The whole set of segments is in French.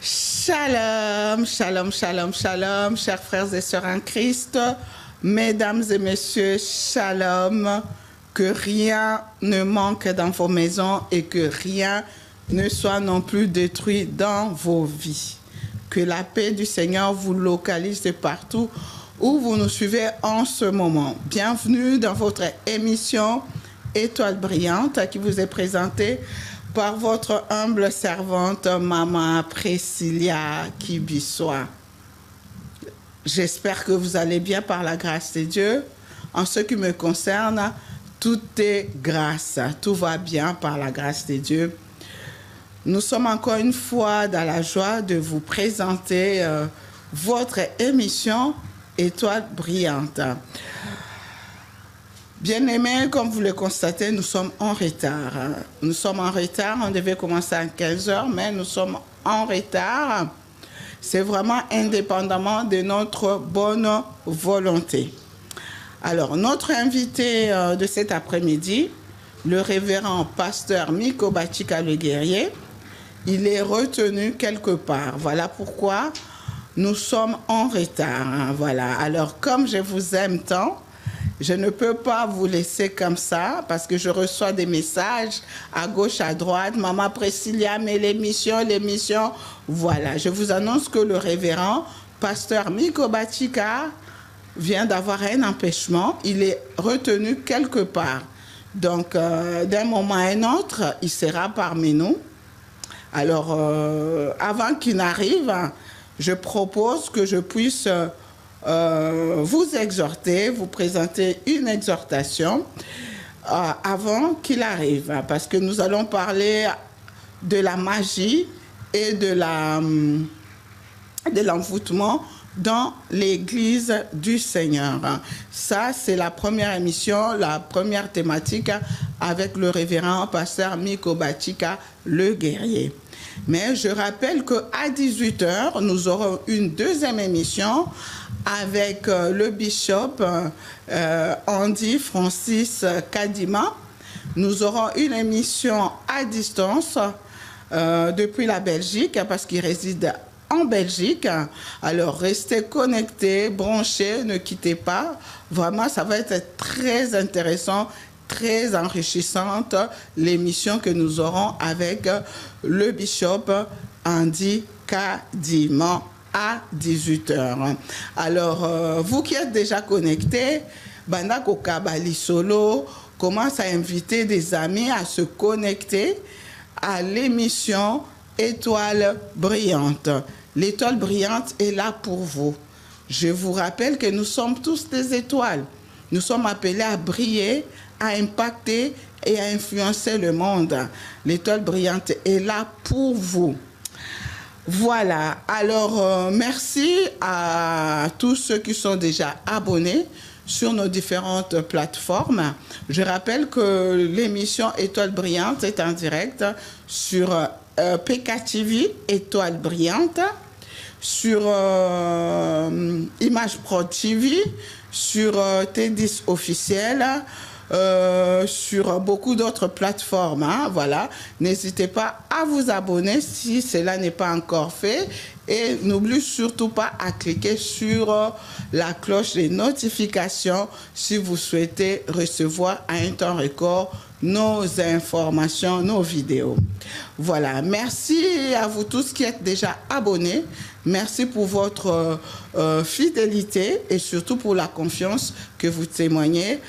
Shalom, shalom, shalom, shalom, chers frères et sœurs en Christ, mesdames et messieurs, shalom, que rien ne manque dans vos maisons et que rien ne soit non plus détruit dans vos vies. Que la paix du Seigneur vous localise de partout où vous nous suivez en ce moment. Bienvenue dans votre émission Étoile brillante qui vous est présentée par votre humble servante, Maman Priscilla Kibisoa. J'espère que vous allez bien par la grâce de Dieu. En ce qui me concerne, tout est grâce. Tout va bien par la grâce de Dieu. Nous sommes encore une fois dans la joie de vous présenter votre émission Étoile brillante. Bien-aimés, comme vous le constatez, nous sommes en retard. Nous sommes en retard, on devait commencer à 15 heures, mais nous sommes en retard. C'est vraiment indépendamment de notre bonne volonté. Alors, notre invité de cet après-midi, le révérend pasteur Miko Bachika le guerrier, il est retenu quelque part. Voilà pourquoi nous sommes en retard. Voilà. Alors, comme je vous aime tant, je ne peux pas vous laisser comme ça parce que je reçois des messages à gauche, à droite. Maman Priscilla, mais l'émission. Voilà, je vous annonce que le révérend pasteur Miko Bachika vient d'avoir un empêchement. Il est retenu quelque part. Donc, d'un moment à un autre, il sera parmi nous. Alors, avant qu'il n'arrive, je propose que je puisse vous exhorter, vous présenter une exhortation avant qu'il arrive, parce que nous allons parler de la magie et de l'envoûtement dans l'Église du Seigneur. Ça, c'est la première émission, la première thématique avec le révérend pasteur Miko Bachika, le guerrier. Mais je rappelle qu'à 18h, nous aurons une deuxième émission avec le bishop Andy Francis Kadima. Nous aurons une émission à distance depuis la Belgique parce qu'il réside en Belgique. Alors, restez connectés, branchés, ne quittez pas. Vraiment, ça va être très intéressant, très enrichissante, l'émission que nous aurons avec le bishop Andy Kadima à 18h. Alors, vous qui êtes déjà connectés, Bandako Kabali Solo commence à inviter des amis à se connecter à l'émission Étoile brillante. L'étoile brillante est là pour vous. Je vous rappelle que nous sommes tous des étoiles. Nous sommes appelés à briller, à impacter et à influencer le monde. L'étoile brillante est là pour vous. Voilà, alors merci à tous ceux qui sont déjà abonnés sur nos différentes plateformes. Je rappelle que l'émission Étoile brillante est en direct sur PKTV Étoile brillante, sur Image Pro TV, sur T10 officiel, sur beaucoup d'autres plateformes. Hein, voilà. N'hésitez pas à vous abonner si cela n'est pas encore fait. Et n'oubliez surtout pas à cliquer sur la cloche des notifications si vous souhaitez recevoir à un temps record nos informations, nos vidéos. Voilà. Merci à vous tous qui êtes déjà abonnés. Merci pour votre fidélité et surtout pour la confiance que vous témoignez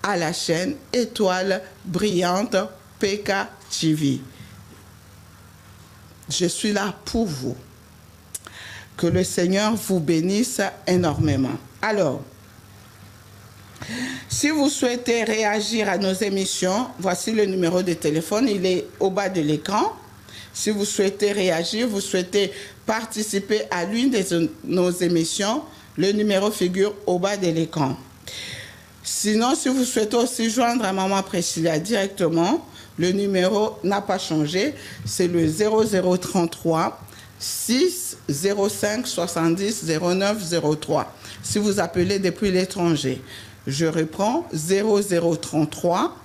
à la chaîne Étoile brillante PKTV. Je suis là pour vous. Que le Seigneur vous bénisse énormément. Alors, si vous souhaitez réagir à nos émissions, voici le numéro de téléphone, il est au bas de l'écran. Si vous souhaitez réagir, vous souhaitez participer à l'une de nos émissions, le numéro figure au bas de l'écran. Sinon, si vous souhaitez aussi joindre à Maman Priscilla directement, le numéro n'a pas changé, c'est le 0033 6 05 70 09 03. Si vous appelez depuis l'étranger, je reprends 0033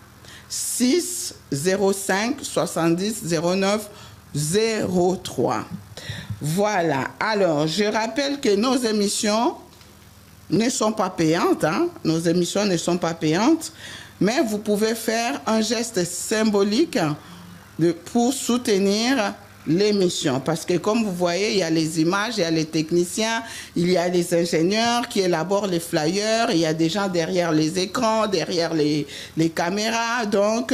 6 05 70 09 03. Voilà. Alors, je rappelle que nos émissions ne sont pas payantes. Hein? Nos émissions ne sont pas payantes. Mais vous pouvez faire un geste symbolique pour soutenir l'émission. Parce que comme vous voyez, il y a les images, il y a les techniciens, il y a les ingénieurs qui élaborent les flyers, il y a des gens derrière les écrans, derrière les caméras. Donc,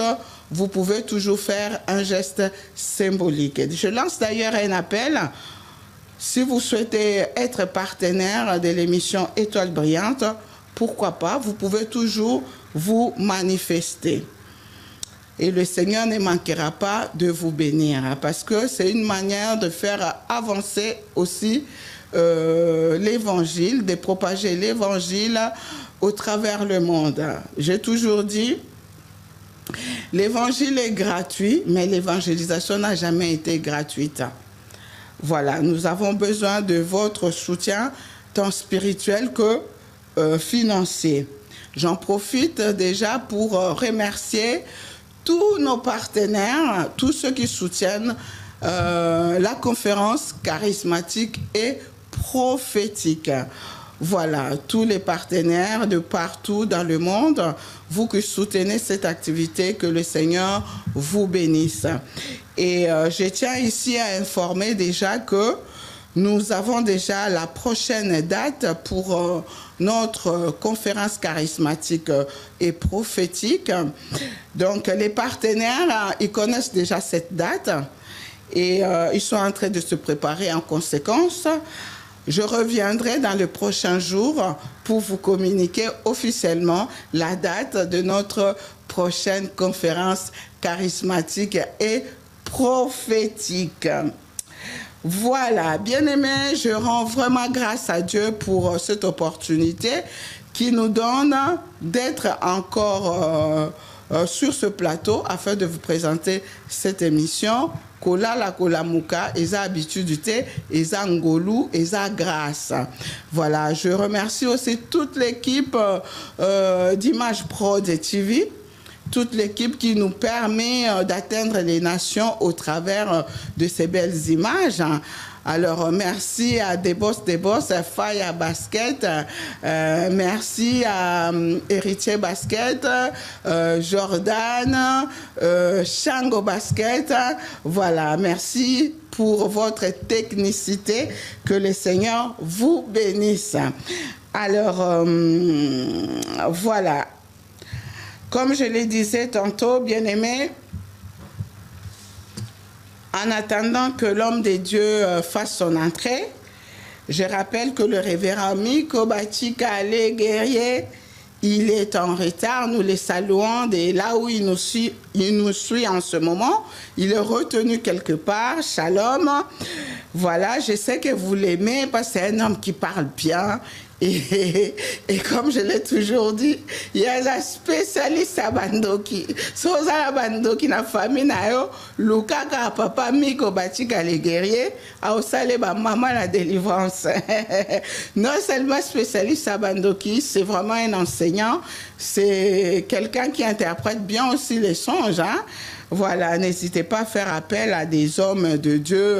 vous pouvez toujours faire un geste symbolique. Je lance d'ailleurs un appel. Si vous souhaitez être partenaire de l'émission Étoile Brillante, pourquoi pas, vous pouvez toujours vous manifester. Et le Seigneur ne manquera pas de vous bénir, parce que c'est une manière de faire avancer aussi l'évangile, de propager l'évangile au travers le monde. J'ai toujours dit, l'évangile est gratuit, mais l'évangélisation n'a jamais été gratuite. Voilà, nous avons besoin de votre soutien, tant spirituel que financier. J'en profite déjà pour remercier tous nos partenaires, tous ceux qui soutiennent la conférence charismatique et prophétique. Voilà, tous les partenaires de partout dans le monde, vous qui soutenez cette activité, que le Seigneur vous bénisse. Et je tiens ici à informer déjà que nous avons déjà la prochaine date pour notre conférence charismatique et prophétique. Donc, les partenaires, ils connaissent déjà cette date et ils sont en train de se préparer en conséquence. Je reviendrai dans le prochain jour pour vous communiquer officiellement la date de notre prochaine conférence charismatique et prophétique. Voilà, bien-aimés, je rends vraiment grâce à Dieu pour cette opportunité qui nous donne d'être encore sur ce plateau afin de vous présenter cette émission. Kola la kola muka, eza habitude, eza ngolu, eza grâce. Voilà, je remercie aussi toute l'équipe d'Image Pro de TV, toute l'équipe qui nous permet d'atteindre les nations au travers de ces belles images. Alors, merci à Debos, Faya Basket, merci à Héritier Basket, Jordan, Shango Basket. Voilà, merci pour votre technicité. Que le Seigneur vous bénisse. Alors, voilà. Comme je le disais tantôt, bien-aimés, en attendant que l'homme de Dieu fasse son entrée, je rappelle que le révérend Miko Bachika, les guerriers, il est en retard. Nous les saluons de là où il nous suit en ce moment. Il est retenu quelque part. Shalom. Voilà, je sais que vous l'aimez parce que c'est un homme qui parle bien. Et comme je l'ai toujours dit, il y a un spécialiste à Bandoki. Soza la Bandoki na famille na yo, Lukaka papa Miko Bachika les guerriers, a osale ba maman la délivrance. Non seulement spécialiste à Bandoki, c'est vraiment un enseignant, c'est quelqu'un qui interprète bien aussi les songes, hein. Voilà, n'hésitez pas à faire appel à des hommes de Dieu.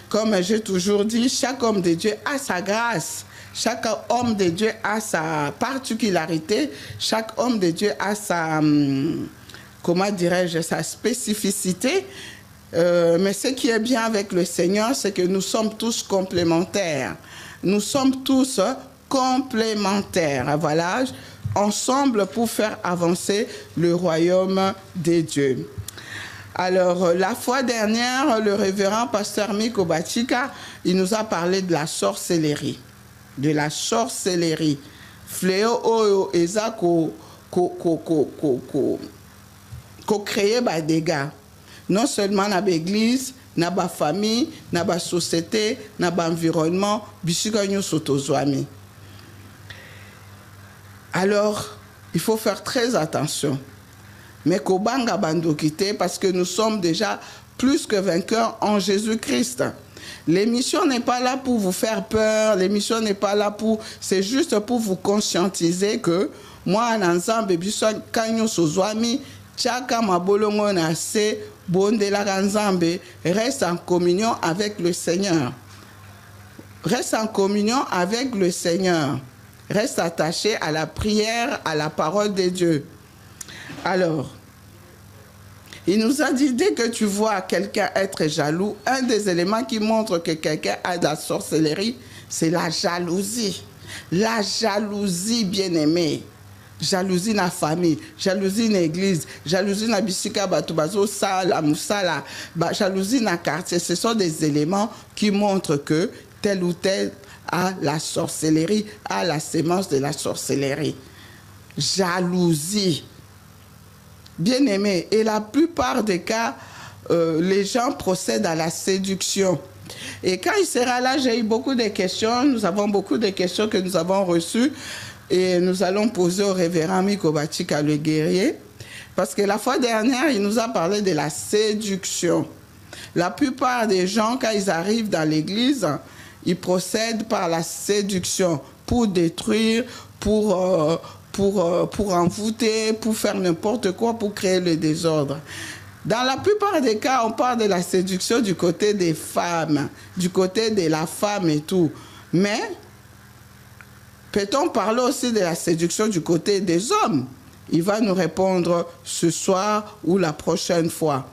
Comme j'ai toujours dit, chaque homme de Dieu a sa grâce. Chaque homme de Dieu a sa particularité. Chaque homme de Dieu a sa, comment dirais-je, sa spécificité. Mais ce qui est bien avec le Seigneur, c'est que nous sommes tous complémentaires. Nous sommes tous complémentaires. Voilà, ensemble pour faire avancer le royaume de Dieu. Alors, la fois dernière, le révérend pasteur Miko Bachika, il nous a parlé de la sorcellerie. De la sorcellerie. Fléau oyo eza ko créer des dégâts. Non seulement dans l'église, dans la famille, dans la société, dans l'environnement, bisika nyo sotozwami. Alors, il faut faire très attention. Mais kobanga bandokite parce que nous sommes déjà plus que vainqueurs en Jésus-Christ. L'émission n'est pas là pour vous faire peur, l'émission n'est pas là pour... C'est juste pour vous conscientiser que moi, en ensemble, kanyo sozwami, Chaka mabolongo na se bondelaka Nzambe, reste en communion avec le Seigneur. Reste en communion avec le Seigneur. Reste attaché à la prière, à la parole de Dieu. Alors, il nous a dit, dès que tu vois quelqu'un être jaloux, un des éléments qui montre que quelqu'un a de la sorcellerie, c'est la jalousie. La jalousie, bien-aimée. Jalousie na famille, jalousie na église, jalousie na bisika batubazo sala musala, jalousie na quartier. Ce sont des éléments qui montrent que tel ou tel a la sorcellerie, a la sémence de la sorcellerie. Jalousie. Bien aimé. Et la plupart des cas, les gens procèdent à la séduction. Et quand il sera là, j'ai eu beaucoup de questions. Nous avons beaucoup de questions que nous avons reçues. Et nous allons poser au révérend Miko Bachika le guerrier. Parce que la fois dernière, il nous a parlé de la séduction. La plupart des gens, quand ils arrivent dans l'église, ils procèdent par la séduction pour détruire, pour envoûter, pour faire n'importe quoi, pour créer le désordre. Dans la plupart des cas, on parle de la séduction du côté des femmes, du côté de la femme et tout. Mais peut-on parler aussi de la séduction du côté des hommes? Il va nous répondre ce soir ou la prochaine fois.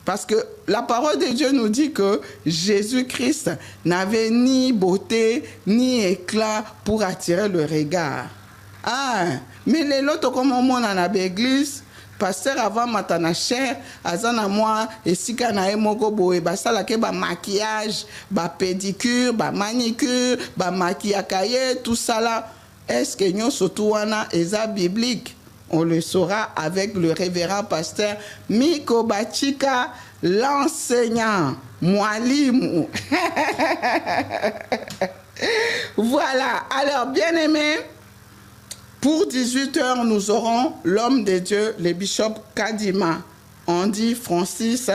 Parce que la parole de Dieu nous dit que Jésus-Christ n'avait ni beauté, ni éclat pour attirer le regard. Ah, mais les autres, comme on a l'église, pasteur avant matana cher, azana moi, et si kana emoko boe, basala ke ba maquillage, ba pédicure, ba manicure, ba maquillage, tout ça là. Est-ce que nous sotouana eza biblique? On le saura avec le révérend pasteur Miko Bachika, l'enseignant, Mwalimu. Voilà, alors bien aimé, pour 18 h, nous aurons l'homme de Dieu, le bishop Kadima. On dit Francis,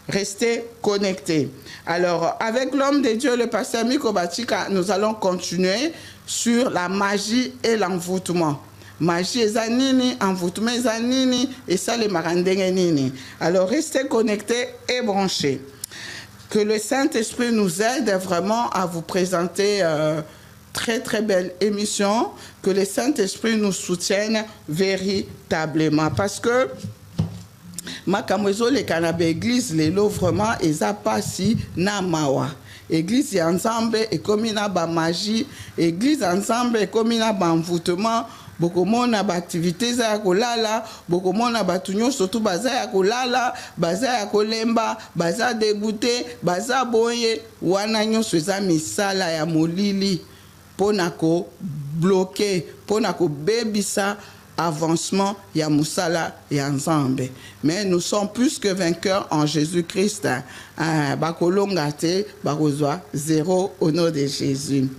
restez connectés. Alors, avec l'homme de Dieu, le pasteur Miko Bachika, nous allons continuer sur la magie et l'envoûtement. Magie et zanini, envoûtement et zanini, et ça les marandengeni. Alors, restez connectés et branchés. Que le Saint-Esprit nous aide vraiment à vous présenter très très belle émission, que le Saint-Esprit nous soutienne véritablement. Parce que ma kamozo le Canada église les lots vraiment eza pasi na mawa. Église ya Nzambe et comme na ba magie, église ensemble et comme na ba envoûtement, beaucoup mona ba activité za kolala, beaucoup mona ba tunyo surtout baza ya kolala, baza ya kolemba, baza dégoûté, baza boye, wana nyonso eza misala ya molili. Ponako bloqué, ponako bebisa avancement ya musala ya Nzambe. Mais nous sommes plus que vainqueurs en Jésus-Christ. Bakolongate, bakozwa zéro au nom de Jésus.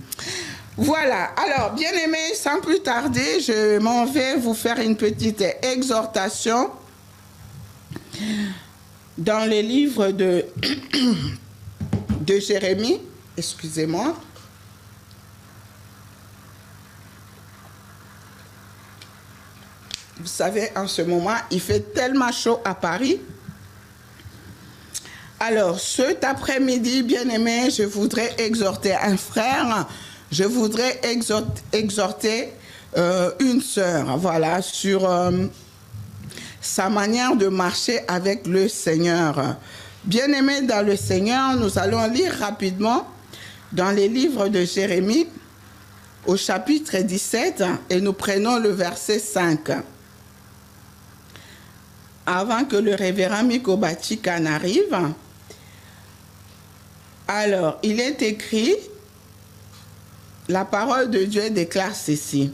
Voilà, alors bien aimés, sans plus tarder, je m'en vais vous faire une petite exhortation dans le livre de Jérémie, excusez-moi. Vous savez, en ce moment, il fait tellement chaud à Paris. Alors, cet après-midi, bien aimé, je voudrais exhorter un frère, je voudrais exhorter une sœur, voilà, sur sa manière de marcher avec le Seigneur. Bien aimé dans le Seigneur, nous allons lire rapidement dans les livres de Jérémie, au chapitre 17, et nous prenons le verset 5. Avant que le révérend Miko Bachika n'arrive, alors, il est écrit, la parole de Dieu déclare ceci.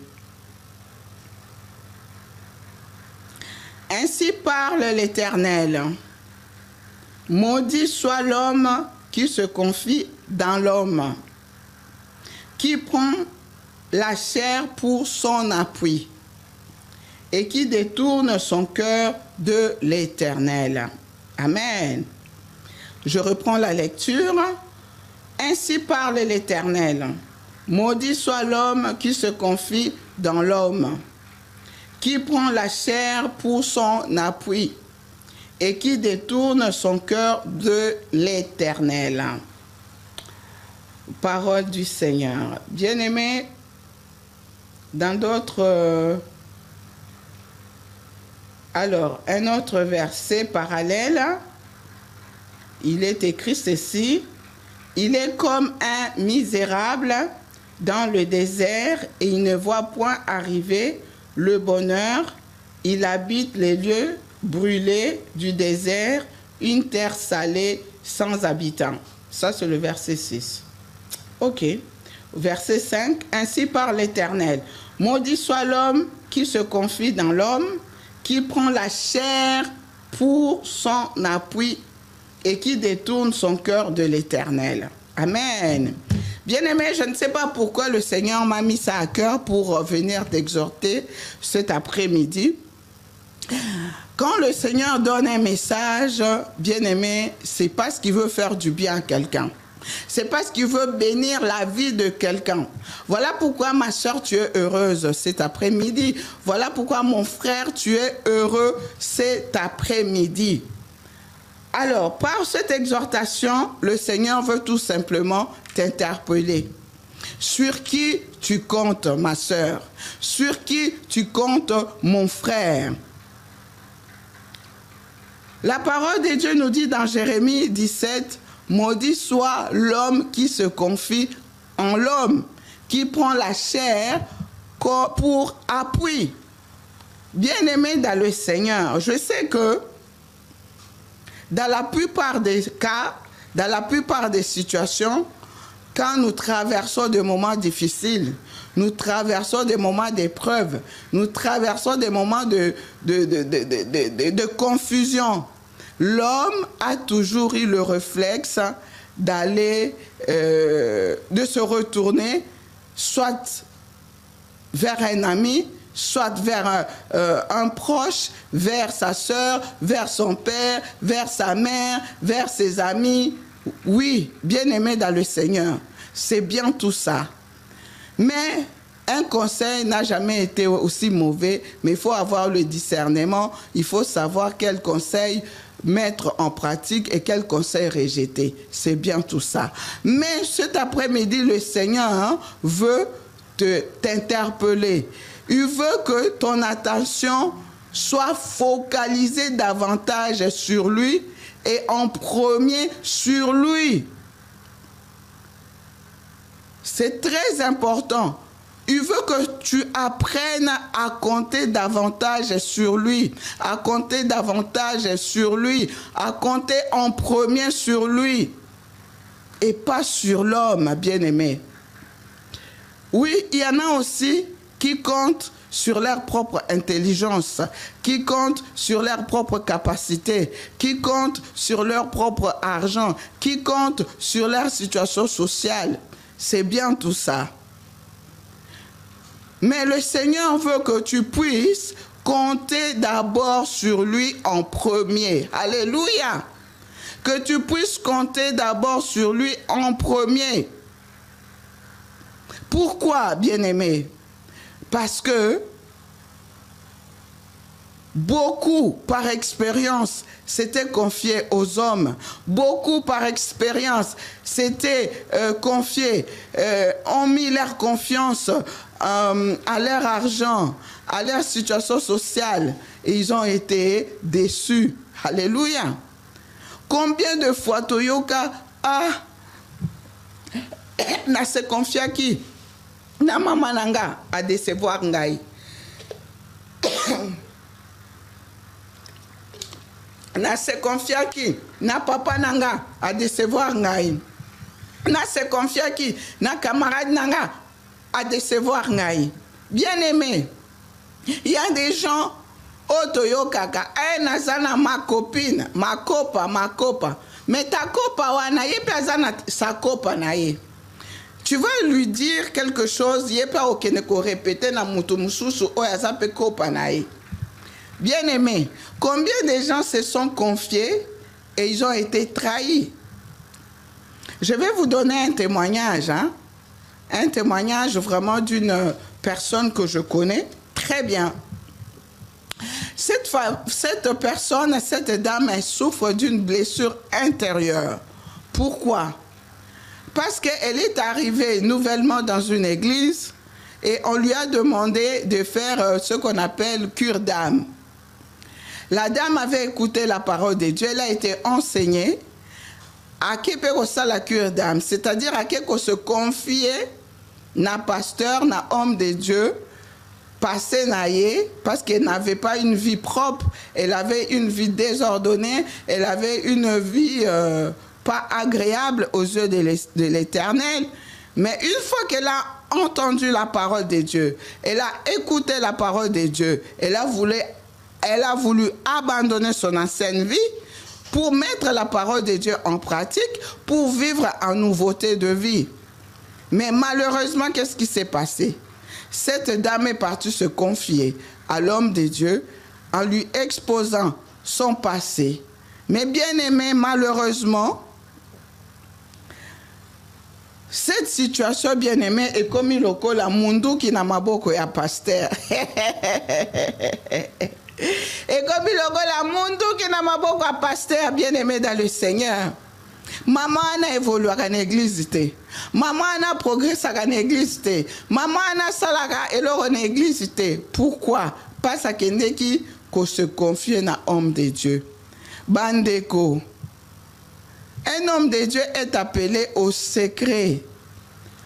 Ainsi parle l'Éternel. Maudit soit l'homme qui se confie dans l'homme, qui prend la chair pour son appui et qui détourne son cœur de l'Éternel. Amen. Je reprends la lecture. Ainsi parle l'Éternel. Maudit soit l'homme qui se confie dans l'homme, qui prend la chair pour son appui et qui détourne son cœur de l'Éternel. Parole du Seigneur. Bien-aimés, dans d'autres... alors, un autre verset parallèle, il est écrit ceci: il est comme un misérable dans le désert et il ne voit point arriver le bonheur. Il habite les lieux brûlés du désert, une terre salée sans habitants. Ça, c'est le verset 6. Ok. Verset 5. Ainsi parle l'Éternel. Maudit soit l'homme qui se confie dans l'homme, qui prend la chair pour son appui et qui détourne son cœur de l'Éternel. Amen. Bien-aimé, je ne sais pas pourquoi le Seigneur m'a mis ça à cœur pour venir t'exhorter cet après-midi. Quand le Seigneur donne un message, bien-aimé, c'est parce qu'il veut faire du bien à quelqu'un. C'est parce qu'il veut bénir la vie de quelqu'un. Voilà pourquoi, ma soeur, tu es heureuse cet après-midi. Voilà pourquoi, mon frère, tu es heureux cet après-midi. Alors, par cette exhortation, le Seigneur veut tout simplement t'interpeller. Sur qui tu comptes, ma soeur? Sur qui tu comptes, mon frère? La parole de Dieu nous dit dans Jérémie 17, « Maudit soit l'homme qui se confie en l'homme, qui prend la chair pour appui. » Bien-aimé dans le Seigneur, je sais que dans la plupart des cas, dans la plupart des situations, quand nous traversons des moments difficiles, nous traversons des moments d'épreuve, nous traversons des moments de confusion, l'homme a toujours eu le réflexe d'aller, de se retourner, soit vers un ami, soit vers un proche, vers sa sœur, vers son père, vers sa mère, vers ses amis. Oui, bien-aimé dans le Seigneur, c'est bien tout ça. Mais un conseil n'a jamais été aussi mauvais, mais il faut avoir le discernement, il faut savoir quel conseil mettre en pratique et quel conseil rejeter. C'est bien tout ça. Mais cet après-midi, le Seigneur veut t'interpeller. Il veut que ton attention soit focalisée davantage sur lui et en premier sur lui. C'est très important. Il veut que tu apprennes à compter davantage sur lui, à compter davantage sur lui, à compter en premier sur lui et pas sur l'homme, bien-aimé. Oui, il y en a aussi qui comptent sur leur propre intelligence, qui comptent sur leur propre capacité, qui comptent sur leur propre argent, qui comptent sur leur situation sociale. C'est bien tout ça. Mais le Seigneur veut que tu puisses compter d'abord sur lui en premier. Alléluia. Que tu puisses compter d'abord sur lui en premier. Pourquoi, bien-aimé? Parce que beaucoup, par expérience, s'étaient confiés aux hommes. Beaucoup, par expérience, s'étaient confiés, ont mis leur confiance à leur argent, à leur situation sociale. Et ils ont été déçus. Alléluia. Combien de fois Toyoka n'a se confié à qui? Na maman nanga a décevoir ngai. Na se confié à qui? Na papa nanga a décevoir ngai. Na se confié à qui? Na camarade nanga a décevoir ngai. Bien aimé, il y a des gens otoyo kaka nazana ma copine, ma copa, mais ta copa wana ye pazana sa copa na ye. Tu vas lui dire quelque chose, il n'y a pas aucun ko répéter na mutu mususu oyaza pe copa na ye. Bien aimé, combien de gens se sont confiés et ils ont été trahis? Je vais vous donner un témoignage, hein? Un témoignage vraiment d'une personne que je connais très bien. cette personne, cette dame, elle souffre d'une blessure intérieure. Pourquoi? Parce qu'elle est arrivée nouvellement dans une église et on lui a demandé de faire ce qu'on appelle cure d'âme. La dame avait écouté la parole de Dieu, elle a été enseignée à la cure d'âme, c'est-à-dire à qu'on se confier na pasteur, na homme de Dieu, passé naïe, parce qu'elle n'avait pas une vie propre, elle avait une vie désordonnée, elle avait une vie pas agréable aux yeux de l'Éternel. Mais une fois qu'elle a entendu la parole de Dieu, elle a écouté la parole de Dieu, elle a voulu abandonner son ancienne vie pour mettre la parole de Dieu en pratique, pour vivre en nouveauté de vie. Mais malheureusement, qu'est-ce qui s'est passé? Cette dame est partie se confier à l'homme de Dieu en lui exposant son passé. Mais bien aimé, malheureusement, cette situation bien aimée est comme il y a mundu qui n'a maboko ya pasteur. Et comme il y a mundu qui n'a maboko ya pasteur bien aimé dans le Seigneur. Maman a évolué à l'église. Maman a progressé à l'église. Maman a salaka et l'or en église. Pourquoi? Parce qu'on se confie à un homme de Dieu. Bandeko. Un homme de Dieu est appelé au secret.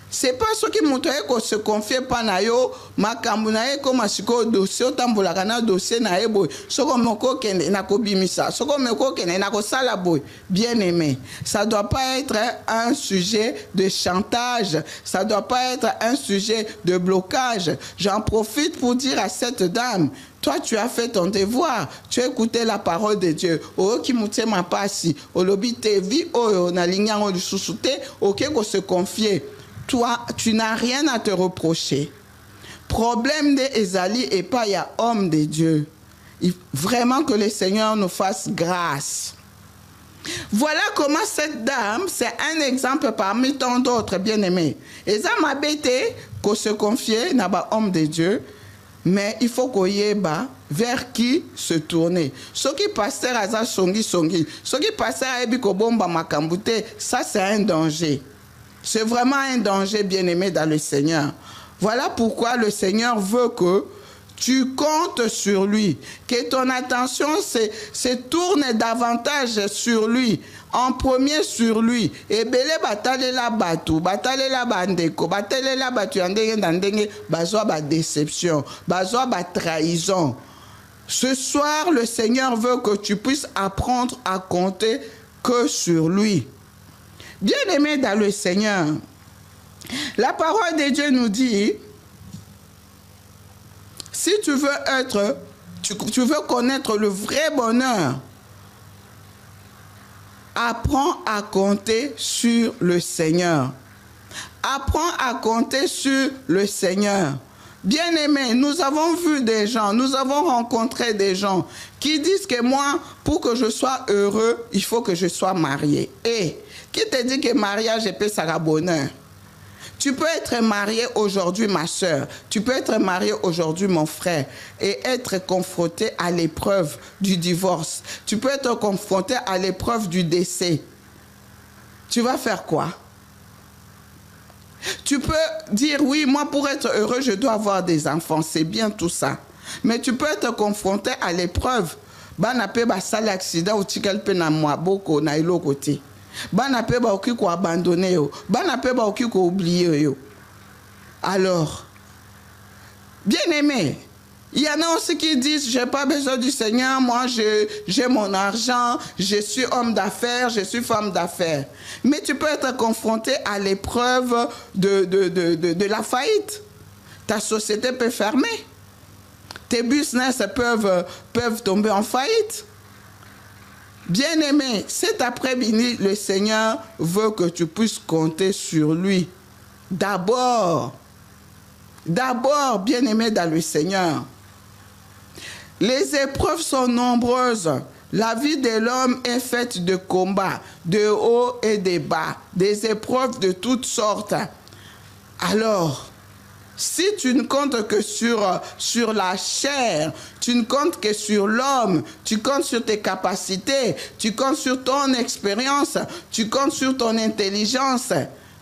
C'est pas ce qui montre qu'on se confie pas na yo makambunaye comme asiko dossier otambolaka na dossier na ebo soko moko kende na kobimisa soko moko kende na ko sala boy. Bien aimé, ça doit pas être un sujet de chantage, ça doit pas être un sujet de blocage. J'en profite pour dire à cette dame, toi, tu as fait ton devoir. Tu as écouté la parole de Dieu. Oh, qui m'a ma passi. Oh, l'obité vie. Oh, na lignant du sous-souté. Ok, qu'on se confie. Toi, tu n'as rien à te reprocher. Problème de Esalie et pas il y a homme de Dieu. Vraiment que le Seigneur nous fasse grâce. Voilà comment cette dame, c'est un exemple parmi tant d'autres bien-aimés. Et ça m'a bêté qu'on se confie n'a pas homme de Dieu. Mais il faut qu'on y ait vers qui se tourner. Ce qui passe à songi, ce qui passe à Ebikobomba Makambute, ça c'est un danger. C'est vraiment un danger bien-aimé dans le Seigneur. Voilà pourquoi le Seigneur veut que tu comptes sur lui, que ton attention se tourne davantage sur lui, en premier sur lui. Et belé batale la batu, batale la bandeko, batale la batu andenge bazwa ba déception, bazwa ba trahison. Ce soir, le Seigneur veut que tu puisses apprendre à compter que sur lui. Bien-aimé dans le Seigneur, la parole de Dieu nous dit, si tu veux être, tu veux connaître le vrai bonheur, apprends à compter sur le Seigneur. Apprends à compter sur le Seigneur. Bien-aimés, nous avons vu des gens, nous avons rencontré des gens qui disent que moi, pour que je sois heureux, il faut que je sois marié. Et qui te dit que mariage peut faire bonheur? Tu peux être marié aujourd'hui, ma soeur. Tu peux être marié aujourd'hui, mon frère, et être confronté à l'épreuve du divorce. Tu peux être confronté à l'épreuve du décès. Tu vas faire quoi? Tu peux dire, oui, moi, pour être heureux, je dois avoir des enfants. C'est bien tout ça. Mais tu peux être confronté à l'épreuve. Banape basala accident ou tikelpe na mwaboko na ilo côté. Banape ba oki ko abandonner yo. Banape ba oki ko oublier yo. Alors, bien aimé, il y en a aussi qui disent, j'ai pas besoin du Seigneur, moi j'ai mon argent, je suis homme d'affaires, je suis femme d'affaires. Mais tu peux être confronté à l'épreuve de la faillite. Ta société peut fermer. Tes business peuvent tomber en faillite. Bien-aimé, cet après-midi, le Seigneur veut que tu puisses compter sur lui. D'abord, bien-aimé dans le Seigneur. Les épreuves sont nombreuses. La vie de l'homme est faite de combats, de hauts et de bas, des épreuves de toutes sortes. Alors, Si tu ne comptes que sur la chair, tu ne comptes que sur l'homme, tu comptes sur tes capacités, tu comptes sur ton expérience, tu comptes sur ton intelligence,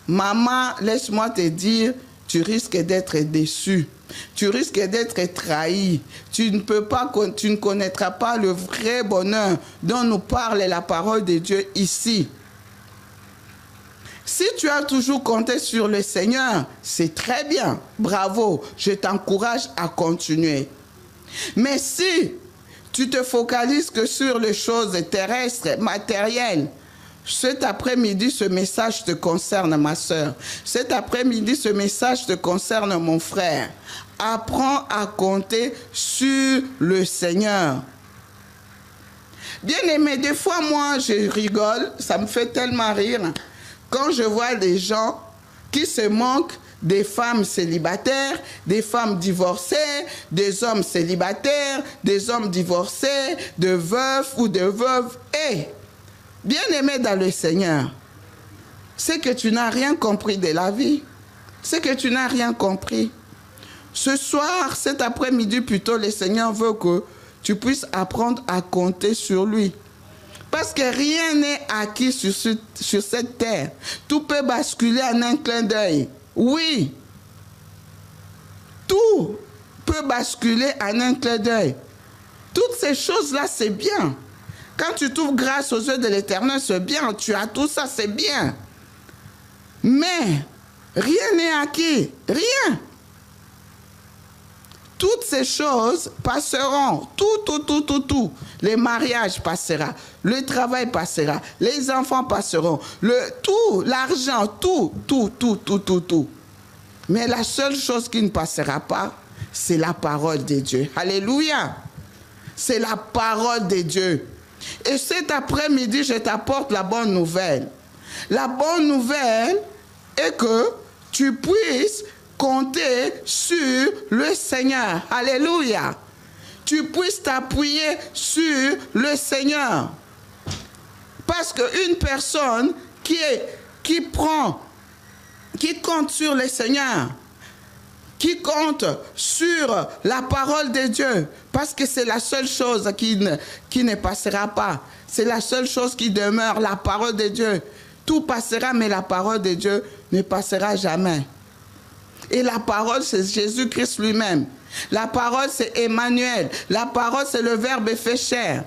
maman, laisse-moi te dire, tu risques d'être déçu. Tu risques d'être trahi. Tu ne connaîtras pas le vrai bonheur dont nous parle la parole de Dieu ici. Si tu as toujours compté sur le Seigneur, c'est très bien. Bravo, je t'encourage à continuer. Mais si tu te focalises que sur les choses terrestres, matérielles, cet après-midi, ce message te concerne, ma soeur. Cet après-midi, ce message te concerne, mon frère. Apprends à compter sur le Seigneur. Bien aimé, des fois, moi, je rigole, ça me fait tellement rire quand je vois des gens qui se moquent des femmes célibataires, des femmes divorcées, des hommes célibataires, des hommes divorcés, de veufs ou de veuves. Et bien aimé dans le Seigneur, c'est que tu n'as rien compris de la vie. C'est que tu n'as rien compris. Ce soir, cet après-midi plutôt, le Seigneur veut que tu puisses apprendre à compter sur lui. Parce que rien n'est acquis sur cette terre. Tout peut basculer en un clin d'œil. Oui. Tout peut basculer en un clin d'œil. Toutes ces choses-là, c'est bien. Quand tu trouves grâce aux yeux de l'Éternel, c'est bien. Tu as tout ça, c'est bien. Mais rien n'est acquis. Rien. Toutes ces choses passeront. Tout. Les mariages passera. Le travail passera. Les enfants passeront. Tout, l'argent, tout. Mais la seule chose qui ne passera pas, c'est la parole de Dieu. Alléluia. C'est la parole de Dieu. Et cet après-midi, je t'apporte la bonne nouvelle. La bonne nouvelle est que tu puisses compter sur le Seigneur. Alléluia. Tu puisses t'appuyer sur le Seigneur. Parce qu'une personne qui compte sur le Seigneur, qui compte sur la parole de Dieu, parce que c'est la seule chose qui ne passera pas. C'est la seule chose qui demeure, la parole de Dieu. Tout passera, mais la parole de Dieu ne passera jamais. Et la parole, c'est Jésus-Christ lui-même. La parole, c'est Emmanuel. La parole, c'est le Verbe fait chair.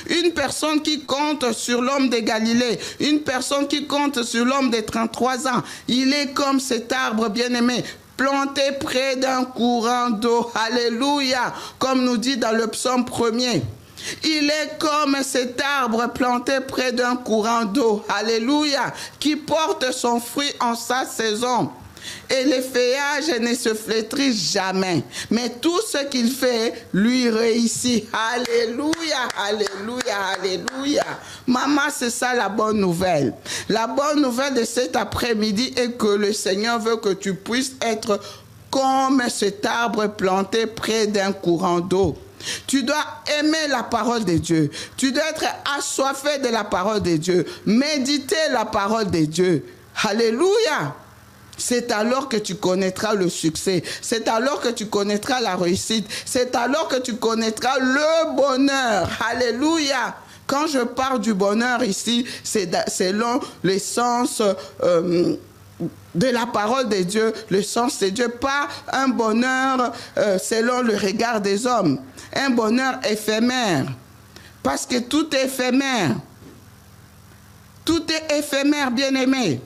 Une personne qui compte sur l'homme de Galilée, une personne qui compte sur l'homme de 33 ans, il est comme cet arbre bien-aimé, planté près d'un courant d'eau. Alléluia, comme nous dit dans le psaume 1er. Il est comme cet arbre planté près d'un courant d'eau. Alléluia, qui porte son fruit en sa saison. Et les feuillages ne se flétrissent jamais. Mais tout ce qu'il fait, lui réussit. Alléluia, alléluia, alléluia. Maman, c'est ça la bonne nouvelle. La bonne nouvelle de cet après-midi est que le Seigneur veut que tu puisses être comme cet arbre planté près d'un courant d'eau. Tu dois aimer la parole de Dieu. Tu dois être assoiffé de la parole de Dieu. Méditer la parole de Dieu. Alléluia. C'est alors que tu connaîtras le succès. C'est alors que tu connaîtras la réussite. C'est alors que tu connaîtras le bonheur. Alléluia. Quand je parle du bonheur ici, c'est selon le sens de la parole de Dieu, le sens de Dieu, pas un bonheur selon le regard des hommes. Un bonheur éphémère. Parce que tout est éphémère. Tout est éphémère, bien-aimé.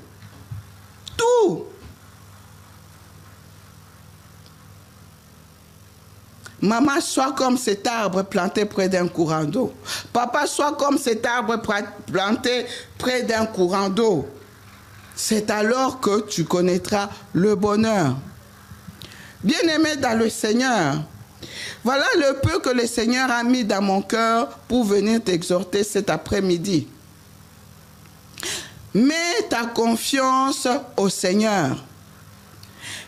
Tout. Maman, sois comme cet arbre planté près d'un courant d'eau. Papa, sois comme cet arbre planté près d'un courant d'eau. C'est alors que tu connaîtras le bonheur. Bien-aimé dans le Seigneur, voilà le peu que le Seigneur a mis dans mon cœur pour venir t'exhorter cet après-midi. Mets ta confiance au Seigneur.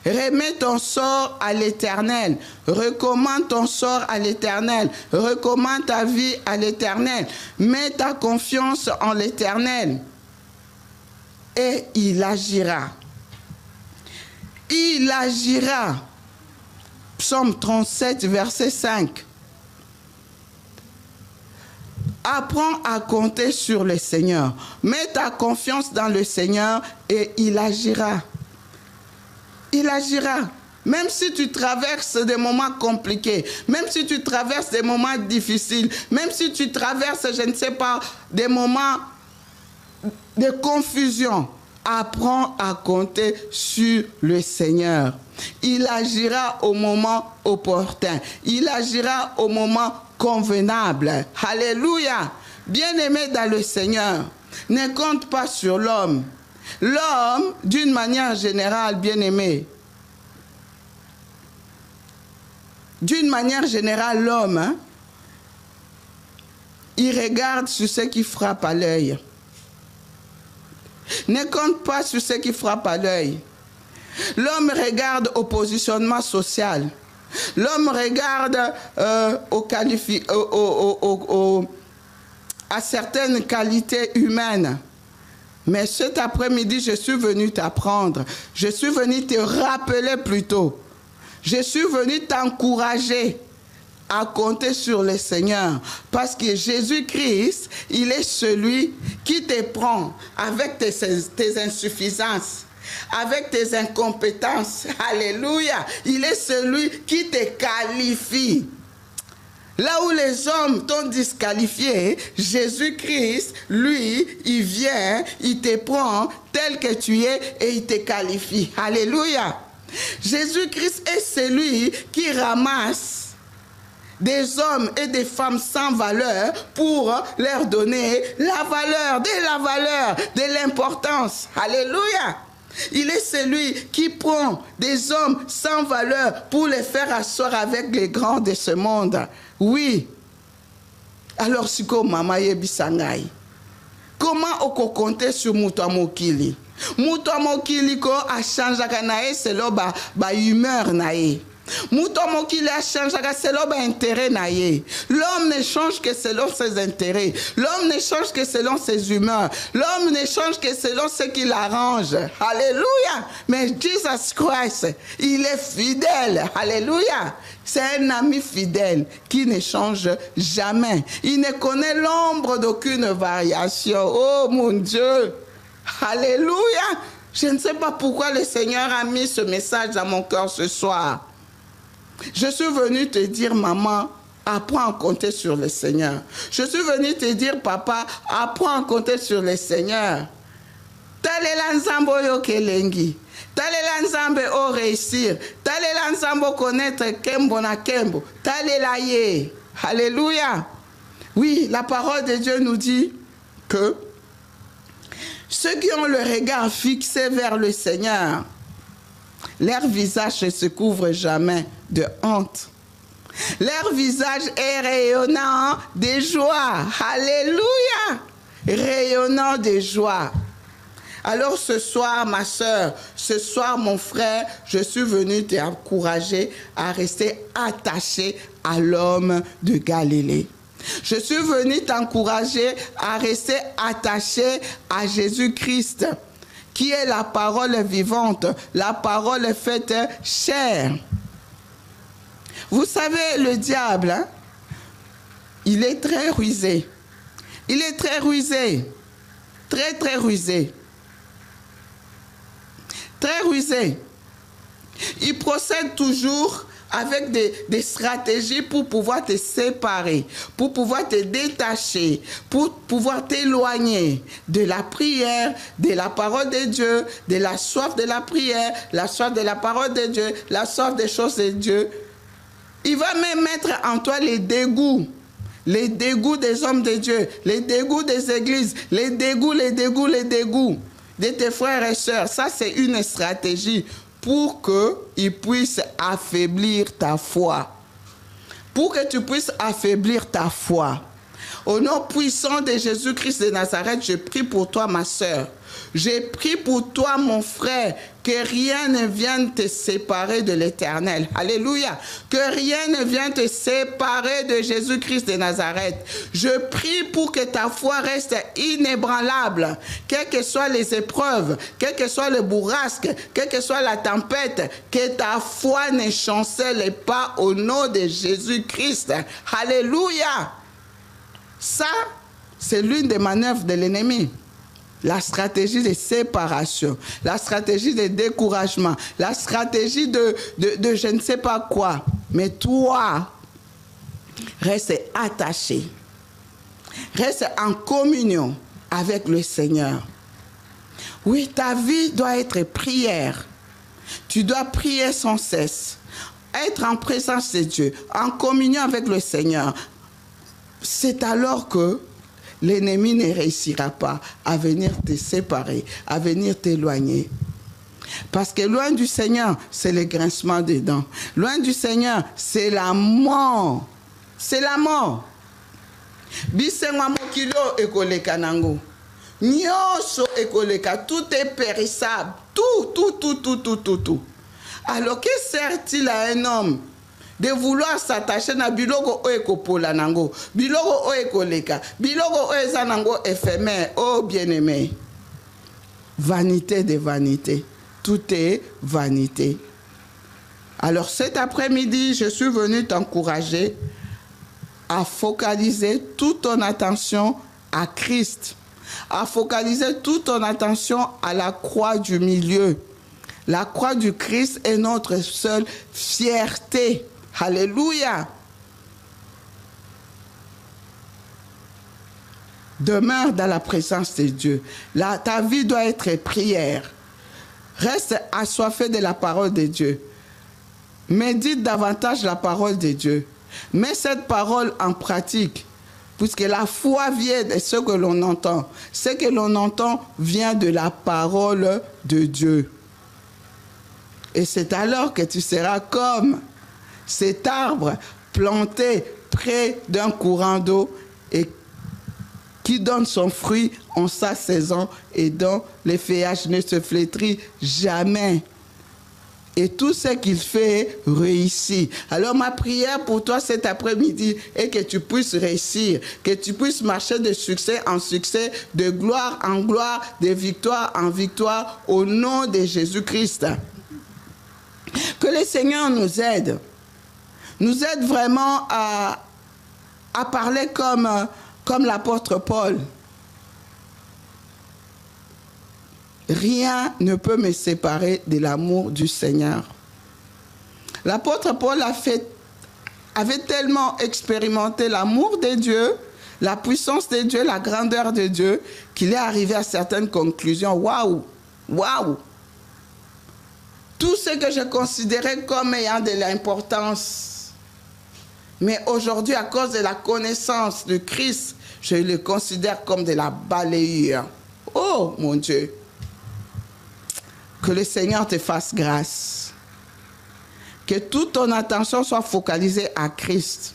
Remets ton sort à l'Éternel. Recommande ton sort à l'Éternel. Recommande ta vie à l'Éternel. Mets ta confiance en l'Éternel. Et il agira. Il agira. Psaume 37, verset 5. Apprends à compter sur le Seigneur. Mets ta confiance dans le Seigneur et il agira. Il agira. Même si tu traverses des moments compliqués, même si tu traverses des moments difficiles, même si tu traverses, je ne sais pas, des moments de confusion, apprends à compter sur le Seigneur. Il agira au moment opportun. Il agira au moment convenable. Alléluia. Bien-aimé dans le Seigneur, ne compte pas sur l'homme. L'homme, d'une manière générale, bien-aimé, d'une manière générale, l'homme, il regarde sur ce qui frappe à l'œil. Ne compte pas sur ce qui frappe à l'œil. L'homme regarde au positionnement social. L'homme regarde à certaines qualités humaines. Mais cet après-midi, je suis venu t'apprendre. Je suis venu te rappeler plutôt. Je suis venu t'encourager à compter sur le Seigneur. Parce que Jésus-Christ, il est celui qui te prend avec tes insuffisances, avec tes incompétences. Alléluia. Il est celui qui te qualifie. Là où les hommes t'ont disqualifié, Jésus-Christ, lui, il vient, il te prend tel que tu es et il te qualifie. Alléluia. Jésus-Christ est celui qui ramasse des hommes et des femmes sans valeur pour leur donner la valeur, de l'importance. Alléluia. Il est celui qui prend des hommes sans valeur pour les faire asseoir avec les grands de ce monde. Oui. Alors, siko mama yebisangai. Comment on peut compter sur Mutua Mokili? Mutua Mokili ko a changé nae selon ba humeur nae. Mutua Mokili a changé selon ba intérêt nae. L'homme ne change que selon ses intérêts. L'homme ne change que selon ses humeurs. L'homme ne change que selon ce qui l'arrange. Alléluia. Mais Jesus Christ, il est fidèle. Alléluia. C'est un ami fidèle qui ne change jamais. Il ne connaît l'ombre d'aucune variation. Oh mon Dieu. Alléluia. Je ne sais pas pourquoi le Seigneur a mis ce message dans mon cœur ce soir. Je suis venu te dire, maman, apprends à compter sur le Seigneur. Je suis venu te dire, papa, apprends à compter sur le Seigneur. Talela nzambo yo kelengi. Talela nzambe o réussir. Talela nzambo connaître kembo na kembo. Talela ye. Alléluia. Oui, la parole de Dieu nous dit que ceux qui ont le regard fixé vers le Seigneur, leur visage ne se couvre jamais de honte. Leur visage est rayonnant de joie. Alléluia. Rayonnant de joie. Alors ce soir, ma soeur, ce soir, mon frère, je suis venu t'encourager à rester attaché à l'homme de Galilée. Je suis venu t'encourager à rester attaché à Jésus-Christ, qui est la parole vivante, la parole faite chair. Vous savez, le diable, hein, il est très rusé. Il est très rusé. Très, très rusé. Très rusé. Il procède toujours avec des stratégies pour pouvoir te séparer, pour pouvoir te détacher, pour pouvoir t'éloigner de la prière, de la parole de Dieu, de la soif de la prière, la soif de la parole de Dieu, la soif des choses de Dieu. Il va même mettre en toi les dégoûts des hommes de Dieu, les dégoûts des églises, les dégoûts de tes frères et sœurs. Ça, c'est une stratégie pour qu'il puisse affaiblir ta foi. Pour que tu puisses affaiblir ta foi. Au nom puissant de Jésus-Christ de Nazareth, je prie pour toi, ma sœur. Je prie pour toi, mon frère, que rien ne vienne te séparer de l'Éternel. Alléluia. Que rien ne vienne te séparer de Jésus-Christ de Nazareth. Je prie pour que ta foi reste inébranlable. Quelles que soient les épreuves, quel que soit le bourrasque, quelle que soit la tempête, que ta foi ne chancelle pas au nom de Jésus-Christ. Alléluia. Ça, c'est l'une des manœuvres de l'ennemi. La stratégie de séparation, la stratégie de découragement, la stratégie de je ne sais pas quoi. Mais toi, reste attaché. Reste en communion avec le Seigneur. Oui, ta vie doit être prière. Tu dois prier sans cesse. Être en présence de Dieu, en communion avec le Seigneur. C'est alors que l'ennemi ne réussira pas à venir te séparer, à venir t'éloigner. Parce que loin du Seigneur, c'est le grincement des dents. Loin du Seigneur, c'est la mort. C'est la mort. Bisenwa mokilo ekoleka nango. Nyoso ekoleka, tout est périssable. Tout. Alors que sert-il à un homme de vouloir s'attacher na biloko oeko pola nango, biloko oeko leka, biloko oeza nango éphémère, oh bien-aimé. Vanité de vanité, tout est vanité. Alors cet après-midi, je suis venu t'encourager à focaliser toute ton attention à Christ, à focaliser toute ton attention à la croix du milieu. La croix du Christ est notre seule fierté. Alléluia. Demeure dans la présence de Dieu. Là, ta vie doit être prière. Reste assoiffé de la parole de Dieu. Médite davantage la parole de Dieu. Mets cette parole en pratique. Puisque la foi vient de ce que l'on entend. Ce que l'on entend vient de la parole de Dieu. Et c'est alors que tu seras comme cet arbre planté près d'un courant d'eau et qui donne son fruit en sa saison et dont les feuillages ne se flétrit jamais. Et tout ce qu'il fait réussit. Alors ma prière pour toi cet après-midi est que tu puisses réussir, que tu puisses marcher de succès en succès, de gloire en gloire, de victoire en victoire, au nom de Jésus-Christ. Que le Seigneur nous aide vraiment à parler comme l'apôtre Paul. Rien ne peut me séparer de l'amour du Seigneur. L'apôtre Paul avait tellement expérimenté l'amour de Dieu, la puissance de Dieu, la grandeur de Dieu, qu'il est arrivé à certaines conclusions. Waouh! Waouh! Tout ce que je considérais comme ayant de l'importance, mais aujourd'hui, à cause de la connaissance de Christ, je le considère comme de la balayure. Oh, mon Dieu! Que le Seigneur te fasse grâce. Que toute ton attention soit focalisée à Christ.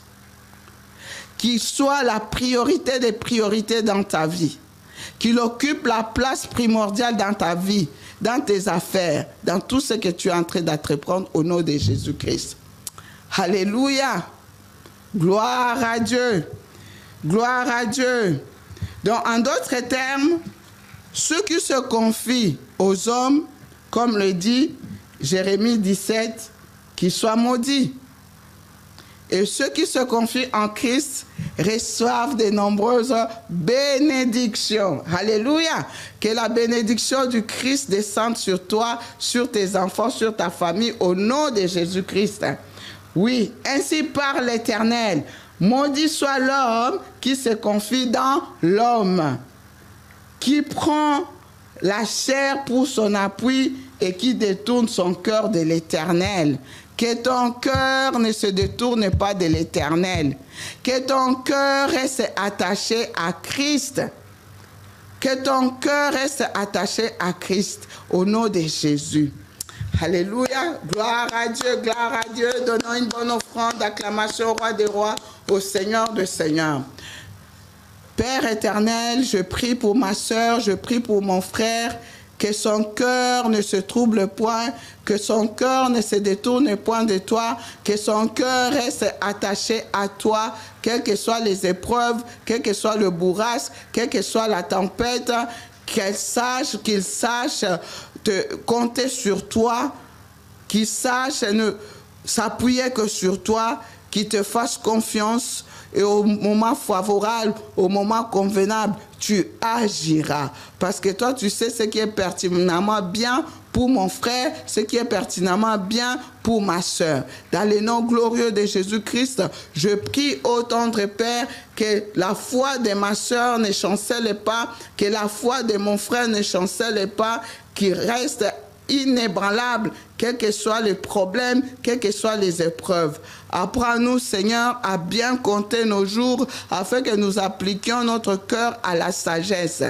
Qu'il soit la priorité des priorités dans ta vie. Qu'il occupe la place primordiale dans ta vie, dans tes affaires, dans tout ce que tu es en train d'entreprendre au nom de Jésus-Christ. Alléluia. Gloire à Dieu. Gloire à Dieu. Donc, en d'autres termes, ceux qui se confient aux hommes, comme le dit Jérémie 17, qu'ils soient maudits. Et ceux qui se confient en Christ reçoivent de nombreuses bénédictions. Alléluia. Que la bénédiction du Christ descende sur toi, sur tes enfants, sur ta famille, au nom de Jésus-Christ. Oui, ainsi parle l'Éternel. Maudit soit l'homme qui se confie dans l'homme, qui prend la chair pour son appui et qui détourne son cœur de l'Éternel. Que ton cœur ne se détourne pas de l'Éternel. Que ton cœur reste attaché à Christ. Que ton cœur reste attaché à Christ au nom de Jésus. Alléluia. Gloire à Dieu, gloire à Dieu. Donnons une bonne offrande d'acclamation au roi des rois, au Seigneur des seigneurs. Père éternel, je prie pour ma sœur, je prie pour mon frère, que son cœur ne se trouble point, que son cœur ne se détourne point de toi, que son cœur reste attaché à toi, quelles que soient les épreuves, quel que soit le bourrasque, quelle que soit la tempête, qu'il sache te compter sur toi, qu'il sache ne s'appuyer que sur toi, qu'il te fasse confiance et au moment favorable, au moment convenable, tu agiras. Parce que toi, tu sais ce qui est pertinemment bien pour mon frère, ce qui est pertinemment bien pour ma soeur. Dans le nom glorieux de Jésus-Christ, je prie, ô tendre Père, que la foi de ma soeur ne chancelle pas, que la foi de mon frère ne chancelle pas, qu'il reste inébranlable, quels que soient les problèmes, quelles que soient les épreuves. Apprends-nous, Seigneur, à bien compter nos jours afin que nous appliquions notre cœur à la sagesse.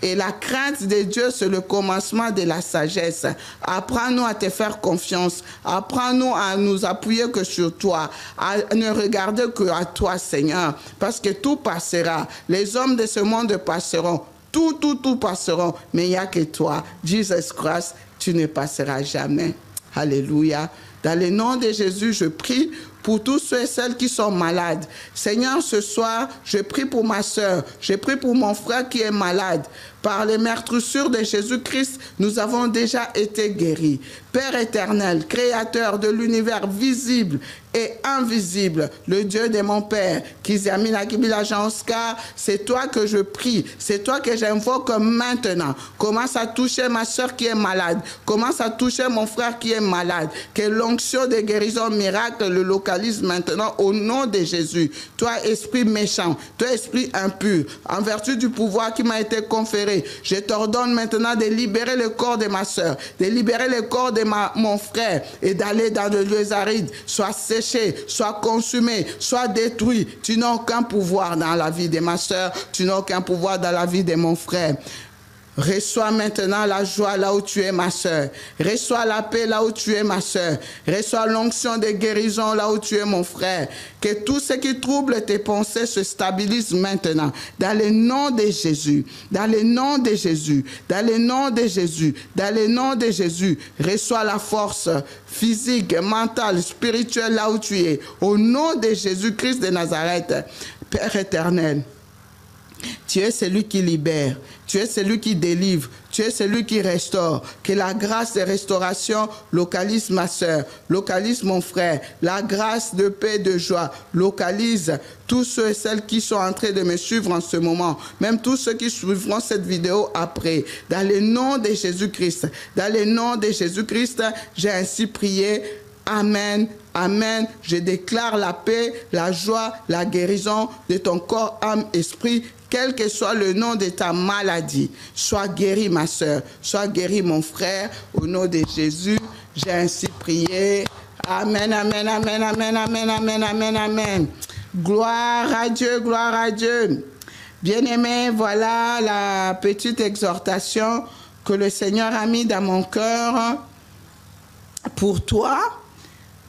Et la crainte de Dieu, c'est le commencement de la sagesse. Apprends-nous à te faire confiance. Apprends-nous à nous appuyer que sur toi, à ne regarder que à toi, Seigneur, parce que tout passera. Les hommes de ce monde passeront. Tout passeront, mais il n'y a que toi, Jesus Christ, tu ne passeras jamais. Alléluia. Dans le nom de Jésus, je prie pour tous ceux et celles qui sont malades. Seigneur, ce soir, je prie pour ma soeur, je prie pour mon frère qui est malade. Par les meurtrissures de Jésus-Christ, nous avons déjà été guéris. Père éternel, créateur de l'univers visible et invisible, le Dieu de mon Père, Kizamina Kibila Jean Oscar, c'est toi que je prie, c'est toi que j'invoque maintenant. Commence à toucher ma soeur qui est malade, commence à toucher mon frère qui est malade, que l'onction de guérison miracle le localise maintenant au nom de Jésus. Toi, esprit méchant, toi, esprit impur, en vertu du pouvoir qui m'a été conféré, je t'ordonne maintenant de libérer le corps de ma soeur, de libérer le corps de mon frère et d'aller dans le lieu aride, soit séché, soit consumé, soit détruit. Tu n'as aucun pouvoir dans la vie de ma soeur, tu n'as aucun pouvoir dans la vie de mon frère. Reçois maintenant la joie là où tu es, ma soeur. Reçois la paix là où tu es, ma soeur. Reçois l'onction de guérison là où tu es, mon frère. Que tout ce qui trouble tes pensées se stabilise maintenant. Dans le nom de Jésus. Dans le nom de Jésus. Dans le nom de Jésus. Dans le nom de Jésus. Reçois la force physique, mentale, spirituelle là où tu es. Au nom de Jésus-Christ de Nazareth. Père éternel. Tu es celui qui libère, tu es celui qui délivre, tu es celui qui restaure. Que la grâce de restauration localise ma soeur, localise mon frère. La grâce de paix et de joie localise tous ceux et celles qui sont en train de me suivre en ce moment. Même tous ceux qui suivront cette vidéo après. Dans le nom de Jésus-Christ, dans le nom de Jésus-Christ, j'ai ainsi prié. Amen, amen. Je déclare la paix, la joie, la guérison de ton corps, âme, esprit, quel que soit le nom de ta maladie. Sois guéri, ma soeur. Sois guéri, mon frère. Au nom de Jésus, j'ai ainsi prié. Amen, amen, amen, amen, amen, amen, amen, amen. Gloire à Dieu, gloire à Dieu. Bien-aimé, voilà la petite exhortation que le Seigneur a mis dans mon cœur pour toi.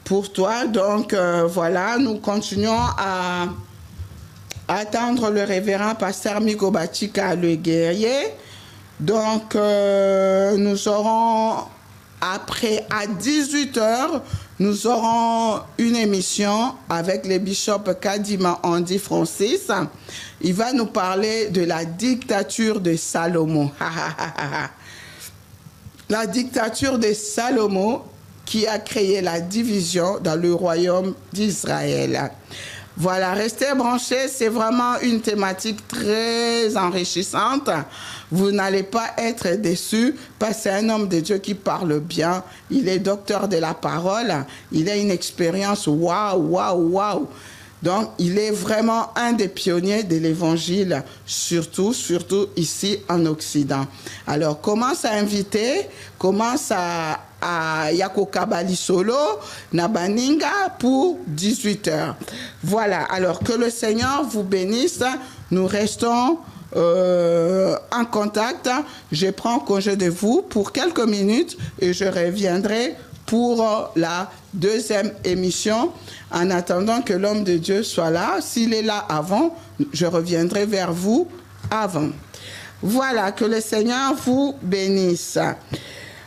Pour toi, donc voilà, nous continuons à attendre le révérend pasteur Miko Bachika, le guerrier. Donc, nous aurons, après, à 18h, nous aurons une émission avec le bishop Kadima Andy Francis. Il va nous parler de la dictature de Salomon. La dictature de Salomon qui a créé la division dans le royaume d'Israël. Voilà, restez branchés, c'est vraiment une thématique très enrichissante. Vous n'allez pas être déçus parce que c'est un homme de Dieu qui parle bien. Il est docteur de la parole, il a une expérience waouh, waouh, waouh. Donc, il est vraiment un des pionniers de l'Évangile, surtout ici en Occident. Alors, commence à inviter, commence à Yako Kabali Solo, Nabaninga pour 18h. Voilà, alors que le Seigneur vous bénisse. Nous restons en contact. Je prends congé de vous pour quelques minutes et je reviendrai pour la deuxième émission. En attendant que l'homme de Dieu soit là, s'il est là avant, je reviendrai vers vous avant. Voilà, que le Seigneur vous bénisse.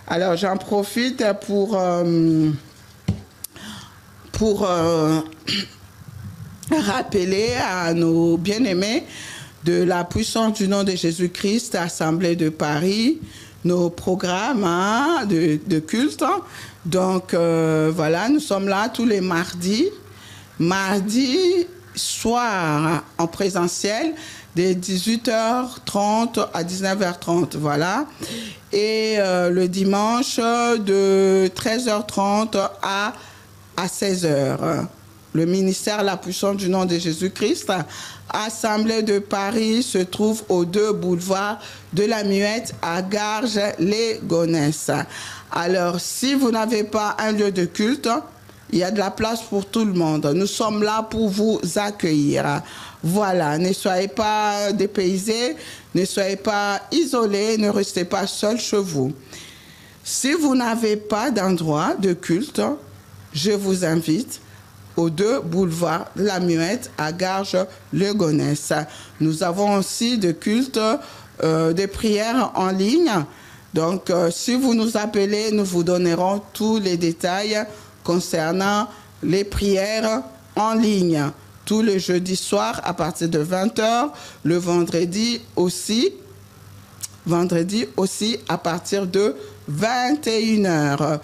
Alors, j'en profite pour rappeler à nos bien-aimés de la puissance du nom de Jésus-Christ, Assemblée de Paris, nos programmes de culte. Donc, voilà, nous sommes là tous les mardis. Mardi soir en présentiel, de 18h30 à 19h30, voilà. Et le dimanche, de 13h30 à 16h. Le ministère La Puissance du nom de Jésus-Christ, Assemblée de Paris, se trouve aux 2 boulevards de la Muette à Garges-les-Gonesse. Alors, si vous n'avez pas un lieu de culte, il y a de la place pour tout le monde. Nous sommes là pour vous accueillir. Voilà, ne soyez pas dépaysés, ne soyez pas isolés, ne restez pas seuls chez vous. Si vous n'avez pas d'endroit de culte, je vous invite aux 2 boulevards de la Muette à Garges-le-Gonesse. Nous avons aussi de cultes, des prières en ligne. Donc, si vous nous appelez, nous vous donnerons tous les détails concernant les prières en ligne. Tous les jeudis soirs à partir de 20h, le vendredi aussi à partir de 21h.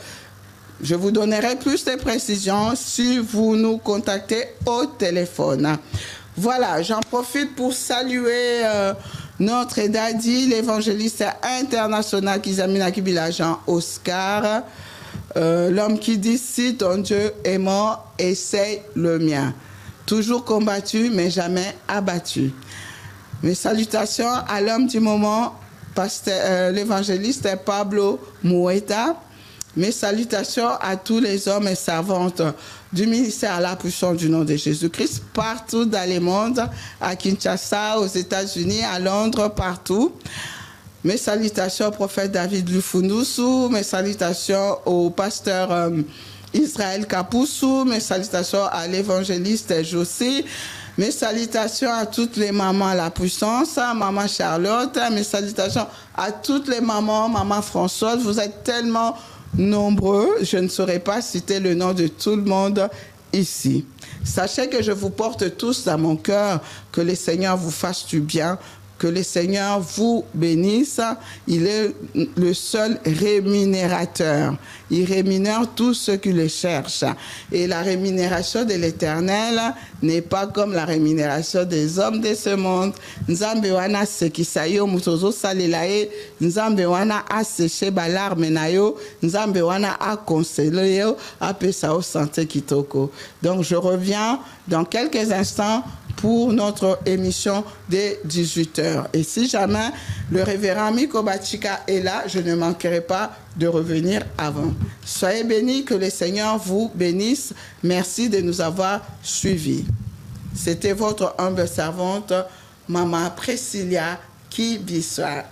Je vous donnerai plus de précisions si vous nous contactez au téléphone. Voilà, j'en profite pour saluer notre daddy, l'évangéliste international Kizamina Kibila Jean Oscar, l'homme qui dit « Si ton Dieu est mort, essaye le mien ». Toujours combattu, mais jamais abattu. Mes salutations à l'homme du moment, l'évangéliste Pablo Moueta. Mes salutations à tous les hommes et servantes du ministère La Puissance du nom de Jésus-Christ, partout dans le monde, à Kinshasa, aux États-Unis, à Londres, partout. Mes salutations au prophète David Lufundusu, mes salutations au pasteur Israël Kapoussou, mes salutations à l'évangéliste Josie, mes salutations à toutes les mamans à La Puissance, maman Charlotte, mes salutations à toutes les mamans, maman Françoise, vous êtes tellement nombreux, je ne saurais pas citer le nom de tout le monde ici. Sachez que je vous porte tous dans mon cœur, que le Seigneur vous fasse du bien, que le Seigneur vous bénisse. Il est le seul rémunérateur. Il rémunère tous ceux qui le cherchent. Et la rémunération de l'Éternel n'est pas comme la rémunération des hommes de ce monde. Nzambe wana sekisayo mutozo salelae, nzambe wana aseche balarme nayo, nzambe wana akonseyo, apesao santé kitoko. Donc je reviens dans quelques instants pour notre émission de 18h. Et si jamais le révérend Miko Bachika est là, je ne manquerai pas de revenir avant. Soyez bénis, que le Seigneur vous bénisse. Merci de nous avoir suivis. C'était votre humble servante, Maman Priscilla Kibiswa.